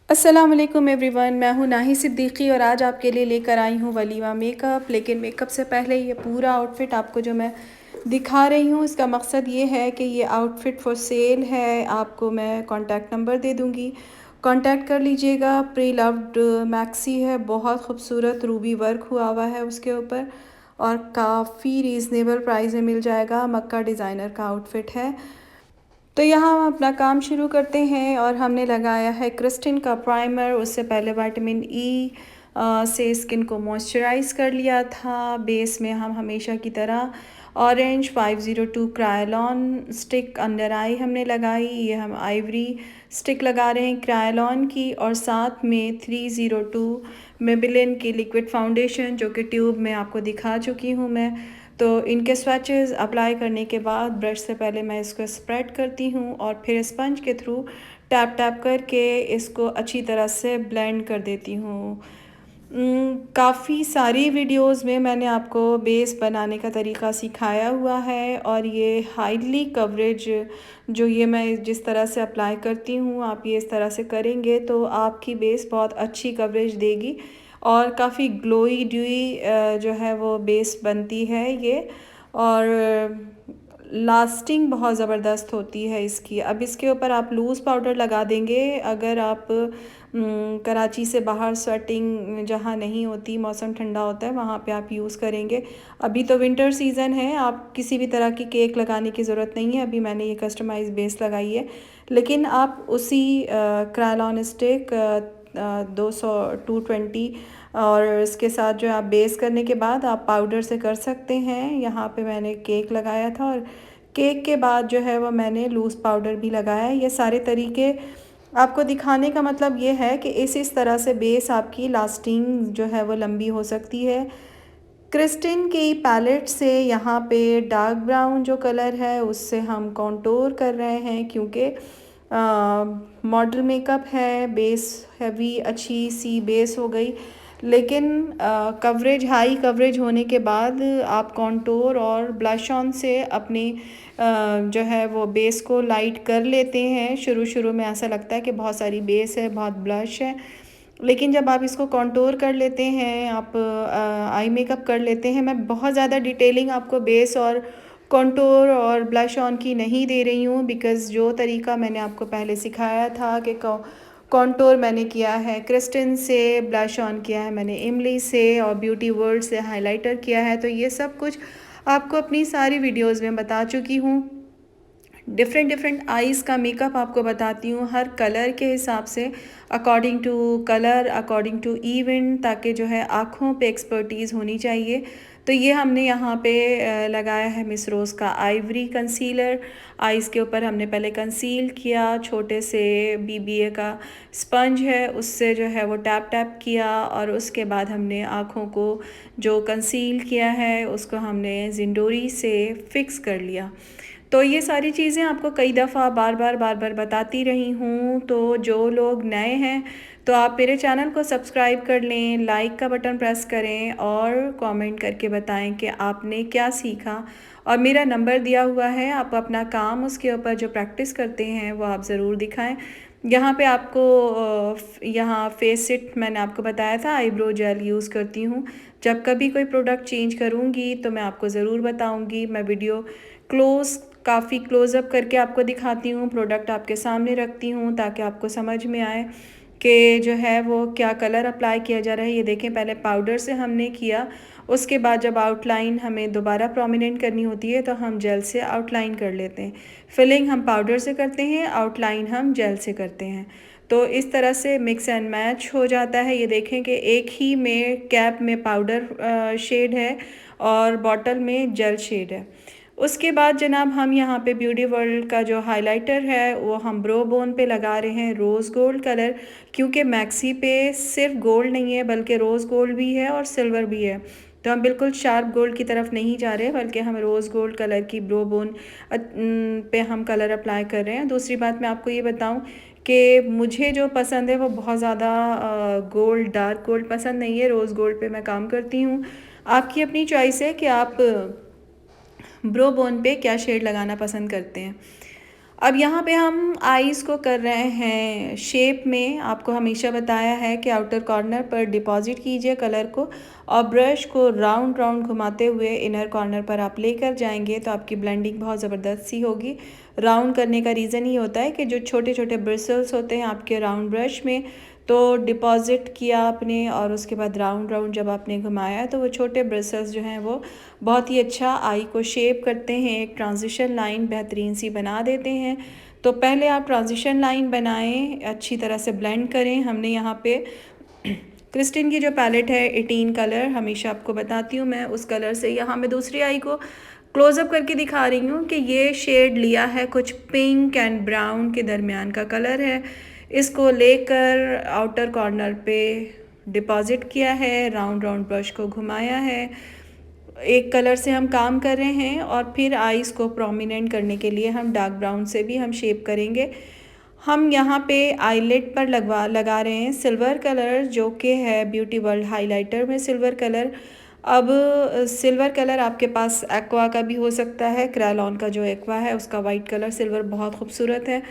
अस्सलाम वालेकुम एवरीवन, मैं हूँ नाही सिद्दीकी और आज आपके लिए लेकर आई हूँ वलीमा मेकअप। लेकिन मेकअप से पहले ये पूरा आउटफिट आपको जो मैं दिखा रही हूँ, इसका मकसद ये है कि ये आउटफिट फॉर सेल है। आपको मैं कॉन्टैक्ट नंबर दे दूँगी, कॉन्टैक्ट कर लीजिएगा। प्री लव्ड मैक्सी है, बहुत खूबसूरत रूबी वर्क हुआ हुआ है उसके ऊपर और काफ़ी रीज़नेबल प्राइस में मिल जाएगा। मक्का डिज़ाइनर का आउटफिट है। तो यहाँ हम अपना काम शुरू करते हैं और हमने लगाया है क्रिस्टिन का प्राइमर। उससे पहले विटामिन ई से स्किन को मॉइस्चराइज कर लिया था। बेस में हम हमेशा की तरह ऑरेंज 502 क्रायोलॉन स्टिक अंडर आई हमने लगाई। ये हम आइवरी स्टिक लगा रहे हैं क्रायोलॉन की, और साथ में 302 मेबेलिन की लिक्विड फाउंडेशन, जो कि ट्यूब में आपको दिखा चुकी हूँ मैं। तो इनके स्वैचेस अप्लाई करने के बाद ब्रश से पहले मैं इसको स्प्रेड करती हूँ और फिर स्पंज के थ्रू टैप टैप करके इसको अच्छी तरह से ब्लेंड कर देती हूँ। काफ़ी सारी वीडियोस में मैंने आपको बेस बनाने का तरीका सिखाया हुआ है और ये हाईली कवरेज जो ये मैं जिस तरह से अप्लाई करती हूँ, आप ये इस तरह से करेंगे तो आपकी बेस बहुत अच्छी कवरेज देगी और काफ़ी ग्लोई ड्यूई जो है वो बेस बनती है ये, और लास्टिंग बहुत ज़बरदस्त होती है इसकी। अब इसके ऊपर आप लूज़ पाउडर लगा देंगे अगर आप कराची से बाहर स्वेटिंग जहाँ नहीं होती, मौसम ठंडा होता है, वहाँ पे आप यूज़ करेंगे। अभी तो विंटर सीज़न है, आप किसी भी तरह की केक लगाने की ज़रूरत नहीं है। अभी मैंने ये कस्टमाइज़ बेस लगाई है, लेकिन आप उसी क्रायोलॉन स्टिक 220 और इसके साथ जो आप बेस करने के बाद आप पाउडर से कर सकते हैं। यहाँ पे मैंने केक लगाया था और केक के बाद जो है वो मैंने लूज़ पाउडर भी लगाया है। ये सारे तरीके आपको दिखाने का मतलब ये है कि इस तरह से बेस आपकी लास्टिंग जो है वो लंबी हो सकती है। क्रिस्टिन की पैलेट से यहाँ पे डार्क ब्राउन जो कलर है उससे हम कॉन्टोर कर रहे हैं, क्योंकि मॉडल मेकअप है, बेस हैवी अच्छी सी बेस हो गई, लेकिन कवरेज हाई कवरेज होने के बाद आप कॉन्टोर और ब्लश ऑन से अपनी जो है वो बेस को लाइट कर लेते हैं। शुरू शुरू में ऐसा लगता है कि बहुत सारी बेस है, बहुत ब्लश है, लेकिन जब आप इसको कॉन्टोर कर लेते हैं, आप आई मेकअप कर लेते हैं। मैं बहुत ज़्यादा डिटेलिंग आपको बेस और कॉन्टोर और ब्लश ऑन की नहीं दे रही हूँ, बिकॉज़ जो तरीका मैंने आपको पहले सिखाया था कि कॉन्टोर मैंने किया है क्रिस्टिन से, ब्लश ऑन किया है मैंने इमली से और ब्यूटी वर्ल्ड से हाइलाइटर किया है, तो ये सब कुछ आपको अपनी सारी वीडियोज़ में बता चुकी हूँ। डिफरेंट डिफरेंट आइज़ का मेकअप आपको बताती हूँ, हर कलर के हिसाब से, according to colour, according to event, ताकि जो है आँखों पे एक्सपर्टीज़ होनी चाहिए। तो ये हमने यहाँ पे लगाया है मिस रोज़ का आइवरी कंसीलर। आइज़ के ऊपर हमने पहले कंसील किया, छोटे से बीबीए का स्पंज है उससे जो है वो टैप टैप किया, और उसके बाद हमने आँखों को जो कंसील किया है उसको हमने जिंडोरी से फिक्स कर लिया। तो ये सारी चीज़ें आपको कई दफ़ा बार बार बताती रही हूँ। तो जो लोग नए हैं तो आप मेरे चैनल को सब्सक्राइब कर लें, लाइक का बटन प्रेस करें और कमेंट करके बताएं कि आपने क्या सीखा। और मेरा नंबर दिया हुआ है, आप अपना काम उसके ऊपर जो प्रैक्टिस करते हैं वो आप ज़रूर दिखाएं। यहाँ पे आपको यहाँ फेस इट मैंने आपको बताया था, आईब्रो जेल यूज़ करती हूँ। जब कभी कोई प्रोडक्ट चेंज करूँगी तो मैं आपको ज़रूर बताऊँगी। मैं वीडियो काफ़ी क्लोज़अप करके आपको दिखाती हूँ, प्रोडक्ट आपके सामने रखती हूँ ताकि आपको समझ में आए कि जो है वो क्या कलर अप्लाई किया जा रहा है। ये देखें, पहले पाउडर से हमने किया, उसके बाद जब आउटलाइन हमें दोबारा प्रोमिनेंट करनी होती है तो हम जेल से आउटलाइन कर लेते हैं। फिलिंग हम पाउडर से करते हैं, आउटलाइन हम जेल से करते हैं। तो इस तरह से मिक्स एंड मैच हो जाता है। ये देखें कि एक ही में कैप में पाउडर शेड है और बॉटल में जेल शेड है। उसके बाद जनाब हम यहाँ पे ब्यूटी वर्ल्ड का जो हाइलाइटर है वो हम ब्रो बोन पे लगा रहे हैं, रोज़ गोल्ड कलर, क्योंकि मैक्सी पे सिर्फ गोल्ड नहीं है बल्कि रोज़ गोल्ड भी है और सिल्वर भी है। तो हम बिल्कुल शार्प गोल्ड की तरफ नहीं जा रहे, बल्कि हम रोज़ गोल्ड कलर की ब्रो बोन पे हम कलर अप्लाई कर रहे हैं। दूसरी बात मैं आपको ये बताऊं कि मुझे जो पसंद है वो बहुत ज़्यादा गोल्ड, डार्क गोल्ड पसंद नहीं है। रोज़ गोल्ड पे मैं काम करती हूँ। आपकी अपनी चॉइस है कि आप ब्रो बोन पे क्या शेड लगाना पसंद करते हैं। अब यहाँ पे हम आईज़ को कर रहे हैं शेप में। आपको हमेशा बताया है कि आउटर कॉर्नर पर डिपॉजिट कीजिए कलर को और ब्रश को राउंड राउंड घुमाते हुए इनर कॉर्नर पर आप लेकर जाएंगे तो आपकी ब्लेंडिंग बहुत ज़बरदस्त सी होगी। राउंड करने का रीज़न ये होता है कि जो छोटे छोटे ब्रिसल्स होते हैं आपके राउंड ब्रश में, तो डिपॉजिट किया आपने और उसके बाद राउंड राउंड जब आपने घुमाया तो वो छोटे ब्रिसल्स जो हैं वो बहुत ही अच्छा आई को शेप करते हैं, एक ट्रांजिशन लाइन बेहतरीन सी बना देते हैं। तो पहले आप ट्रांजिशन लाइन बनाएं, अच्छी तरह से ब्लेंड करें। हमने यहाँ पे क्रिस्टिन की जो पैलेट है 18 कलर, हमेशा आपको बताती हूँ मैं, उस कलर से यहाँ मैं दूसरी आई को क्लोज़अप करके दिखा रही हूँ कि ये शेड लिया है कुछ पिंक एंड ब्राउन के दरमियान का कलर है। इसको लेकर आउटर कॉर्नर पे डिपॉजिट किया है, राउंड राउंड ब्रश को घुमाया है। एक कलर से हम काम कर रहे हैं और फिर आईज़ को प्रोमिनेंट करने के लिए हम डार्क ब्राउन से भी हम शेप करेंगे। हम यहाँ पे आईलेट पर लगा रहे हैं सिल्वर कलर, जो कि है ब्यूटी वर्ल्ड हाइलाइटर में सिल्वर कलर। अब सिल्वर कलर आपके पास एक्वा का भी हो सकता है, क्रेलॉन का जो एक्वा है उसका वाइट कलर सिल्वर बहुत खूबसूरत है,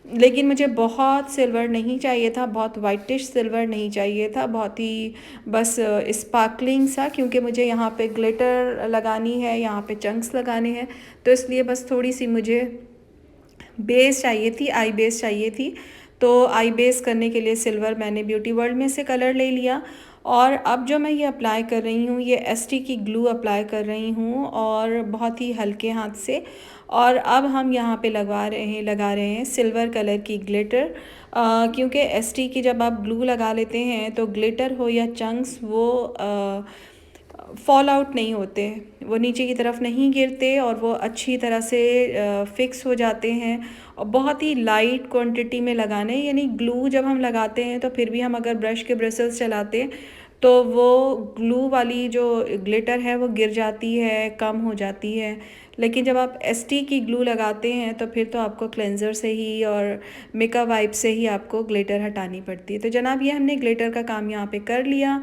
लेकिन मुझे बहुत सिल्वर नहीं चाहिए था, बहुत वाइटिश सिल्वर नहीं चाहिए था, बहुत ही बस स्पार्कलिंग सा, क्योंकि मुझे यहाँ पे ग्लिटर लगानी है, यहाँ पे चंक्स लगाने हैं, तो इसलिए बस थोड़ी सी मुझे बेस चाहिए थी, आई बेस चाहिए थी। तो आई बेस करने के लिए सिल्वर मैंने ब्यूटी वर्ल्ड में से कलर ले लिया और अब जो मैं ये अप्लाई कर रही हूँ ये एसटी की ग्लू अप्लाई कर रही हूँ और बहुत ही हल्के हाथ से। और अब हम यहाँ पे लगा रहे हैं सिल्वर कलर की ग्लिटर, क्योंकि एसटी की जब आप ग्लू लगा लेते हैं तो ग्लिटर हो या चंक्स वो फॉल आउट नहीं होते, वो नीचे की तरफ नहीं गिरते और वो अच्छी तरह से फिक्स हो जाते हैं। और बहुत ही लाइट क्वांटिटी में लगाने, यानी ग्लू जब हम लगाते हैं तो फिर भी हम अगर ब्रश के ब्रशल्स चलाते हैं तो वो ग्लू वाली जो ग्लिटर है वो गिर जाती है, कम हो जाती है। लेकिन जब आप एसटी की ग्लू लगाते हैं तो फिर तो आपको क्लेंजर से ही और मेकअप वाइप से ही आपको ग्लिटर हटानी पड़ती है। तो जनाब ये हमने ग्लिटर का काम यहाँ पे कर लिया।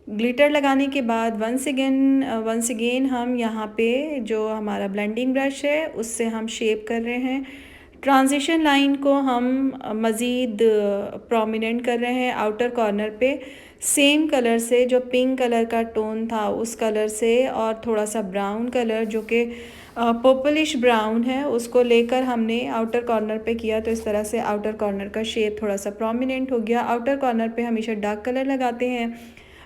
ग्लिटर लगाने के बाद वंस अगेन हम यहाँ पे जो हमारा ब्लेंडिंग ब्रश है उससे हम शेप कर रहे हैं। ट्रांजिशन लाइन को हम मज़ीद प्रोमिनेंट कर रहे हैं आउटर कॉर्नर पे, सेम कलर से, जो पिंक कलर का टोन था उस कलर से और थोड़ा सा ब्राउन कलर जो कि पर्पलिश ब्राउन है उसको लेकर हमने आउटर कॉर्नर पे किया। तो इस तरह से आउटर कॉर्नर का शेप थोड़ा सा प्रोमिनेंट हो गया। आउटर कॉर्नर पे हमेशा डार्क कलर लगाते हैं,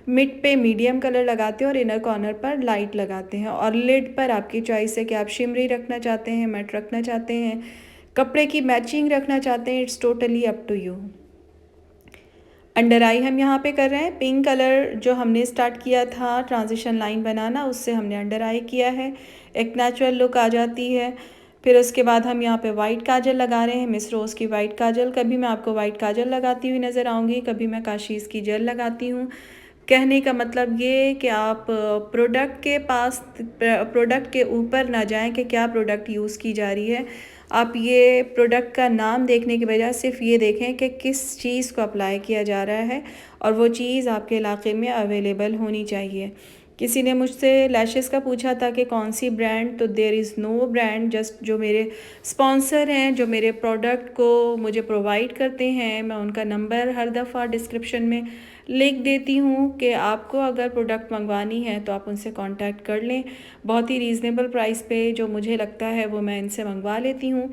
मिड पे मीडियम कलर लगाते हैं और इनर कॉर्नर पर लाइट लगाते हैं। और लिड पर आपकी चॉइस है कि आप शिमरी रखना चाहते हैं, मैट रखना चाहते हैं, कपड़े की मैचिंग रखना चाहते हैं, it's totally up to you. Under eye हम यहाँ पे कर रहे हैं, पिंक कलर जो हमने स्टार्ट किया था ट्रांजिशन लाइन बनाना उससे हमने अंडर आई किया है, एक नेचुरल लुक आ जाती है। फिर उसके बाद हम यहाँ पे वाइट काजल लगा रहे हैं, मिस रोज़ की वाइट काजल। कभी मैं आपको वाइट काजल लगाती हुई नज़र आऊँगी, कभी मैं काशीज़ की जेल लगाती हूँ। कहने का मतलब ये कि आप प्रोडक्ट के ऊपर ना जाएं कि क्या प्रोडक्ट यूज़ की जा रही है। आप ये प्रोडक्ट का नाम देखने के बजाय सिर्फ ये देखें कि किस चीज़ को अप्लाई किया जा रहा है और वो चीज़ आपके इलाके में अवेलेबल होनी चाहिए। किसी ने मुझसे लैशेस का पूछा था कि कौन सी ब्रांड, तो there is no brand, just जो मेरे स्पॉन्सर हैं, जो मेरे प्रोडक्ट को मुझे प्रोवाइड करते हैं, मैं उनका नंबर हर दफ़ा डिस्क्रिप्शन में लिख देती हूँ कि आपको अगर प्रोडक्ट मंगवानी है तो आप उनसे कांटेक्ट कर लें। बहुत ही रीज़नेबल प्राइस पे जो मुझे लगता है वो मैं इनसे मंगवा लेती हूँ।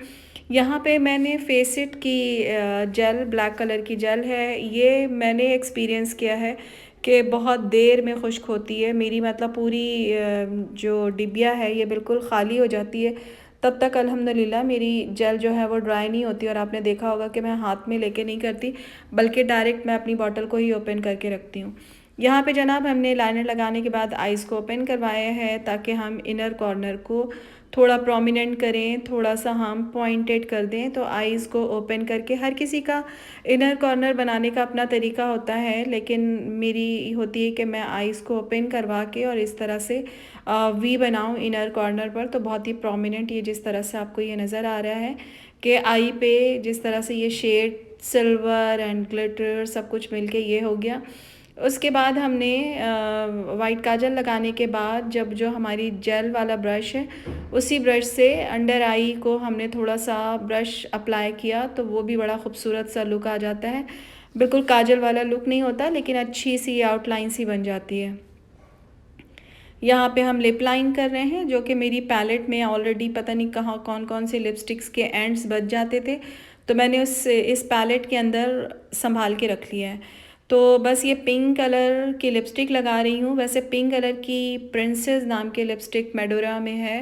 यहाँ पे मैंने फेसिट की जेल, ब्लैक कलर की जेल है, ये मैंने एक्सपीरियंस किया है कि बहुत देर में खुश्क होती है मेरी, मतलब पूरी जो डिबिया है ये बिल्कुल ख़ाली हो जाती है, तब तक अल्हम्दुलिल्लाह मेरी जेल जो है वो ड्राई नहीं होती। और आपने देखा होगा कि मैं हाथ में लेके नहीं करती, बल्कि डायरेक्ट मैं अपनी बॉटल को ही ओपन करके रखती हूँ। यहाँ पे जनाब हमने लाइनर लगाने के बाद आइज़ को ओपन करवाया है ताकि हम इनर कॉर्नर को थोड़ा प्रोमिनेंट करें, थोड़ा सा हम पॉइंटेड कर दें। तो आइज़ को ओपन करके, हर किसी का इनर कॉर्नर बनाने का अपना तरीका होता है, लेकिन मेरी होती है कि मैं आइज़ को ओपन करवा के और इस तरह से वी बनाऊं इनर कॉर्नर पर। तो बहुत ही प्रोमिनेंट ये जिस तरह से आपको ये नज़र आ रहा है कि आई पे जिस तरह से ये शेड सिल्वर एंड ग्लिटर सब कुछ मिलके ये हो गया। उसके बाद हमने वाइट काजल लगाने के बाद जब जो हमारी जेल वाला ब्रश है उसी ब्रश से अंडर आई को हमने थोड़ा सा ब्रश अप्लाई किया तो वो भी बड़ा खूबसूरत सा लुक आ जाता है। बिल्कुल काजल वाला लुक नहीं होता लेकिन अच्छी सी आउटलाइन सी बन जाती है। यहाँ पे हम लिप लाइन कर रहे हैं जो कि मेरी पैलेट में ऑलरेडी पता नहीं कहाँ कौन कौन से लिपस्टिक्स के एंड्स बच जाते थे, तो मैंने इस पैलेट के अंदर संभाल के रख लिया है। तो बस ये पिंक कलर की लिपस्टिक लगा रही हूँ। वैसे पिंक कलर की प्रिंसेस नाम के लिपस्टिक मेडोरा में है,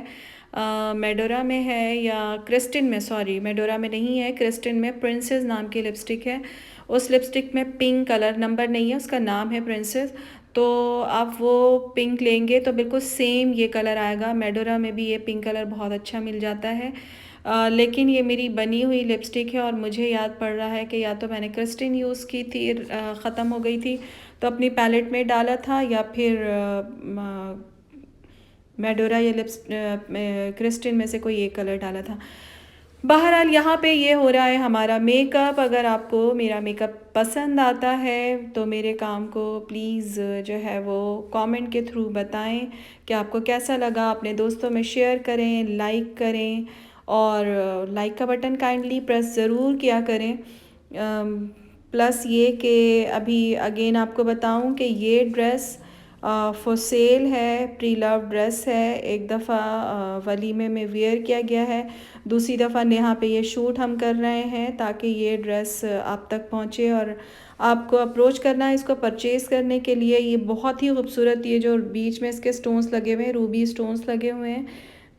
मेडोरा में है या क्रिस्टिन में, सॉरी मेडोरा में नहीं है, क्रिस्टिन में प्रिंसेस नाम की लिपस्टिक है। उस लिपस्टिक में पिंक कलर नंबर नहीं है, उसका नाम है प्रिंसेस। तो आप वो पिंक लेंगे तो बिल्कुल सेम ये कलर आएगा। मेडोरा में भी ये पिंक कलर बहुत अच्छा मिल जाता है। लेकिन ये मेरी बनी हुई लिपस्टिक है और मुझे याद पड़ रहा है कि या तो मैंने क्रिस्टिन यूज़ की थी, ख़त्म हो गई थी तो अपनी पैलेट में डाला था, या फिर मेडोरा या क्रिस्टिन में से कोई एक कलर डाला था। बहरहाल यहाँ पे ये हो रहा है हमारा मेकअप। अगर आपको मेरा मेकअप पसंद आता है तो मेरे काम को प्लीज़ जो है वो कमेंट के थ्रू बताएं कि आपको कैसा लगा। अपने दोस्तों में शेयर करें, लाइक करें, और लाइक का बटन काइंडली प्रेस ज़रूर किया करें। प्लस ये कि अभी अगेन आपको बताऊं कि ये ड्रेस फॉर सेल है, प्री लव ड्रेस है। एक दफ़ा वलीमे में वेयर किया गया है, दूसरी दफ़ा यहाँ पे ये शूट हम कर रहे हैं ताकि ये ड्रेस आप तक पहुँचे और आपको अप्रोच करना है इसको परचेज़ करने के लिए। ये बहुत ही खूबसूरत, ये जो बीच में इसके स्टोन्स लगे हुए हैं, रूबी स्टोन्स लगे हुए हैं।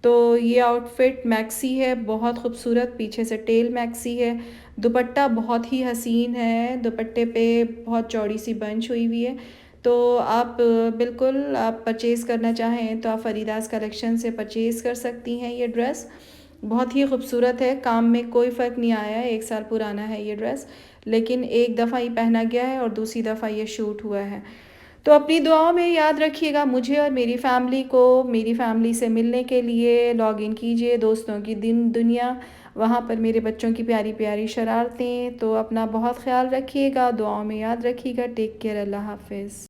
तो ये आउटफिट मैक्सी है, बहुत खूबसूरत, पीछे से टेल मैक्सी है। दुपट्टा बहुत ही हसीन है, दुपट्टे पे बहुत चौड़ी सी बंच हुई हुई है। तो आप बिल्कुल आप परचेज़ करना चाहें तो आप फरीदास कलेक्शन से परचेज़ कर सकती हैं। ये ड्रेस बहुत ही खूबसूरत है, काम में कोई फ़र्क नहीं आया है। 1 साल पुराना है ये ड्रेस, लेकिन एक दफ़ा ही पहना गया है और दूसरी दफ़ा ये शूट हुआ है। तो अपनी दुआओं में याद रखिएगा मुझे और मेरी फैमिली को। मेरी फैमिली से मिलने के लिए लॉग इन कीजिए दोस्तों की दुनिया, वहाँ पर मेरे बच्चों की प्यारी प्यारी शरारतें। तो अपना बहुत ख्याल रखिएगा, दुआओं में याद रखिएगा। टेक केयर, अल्लाह हाफ़िज़।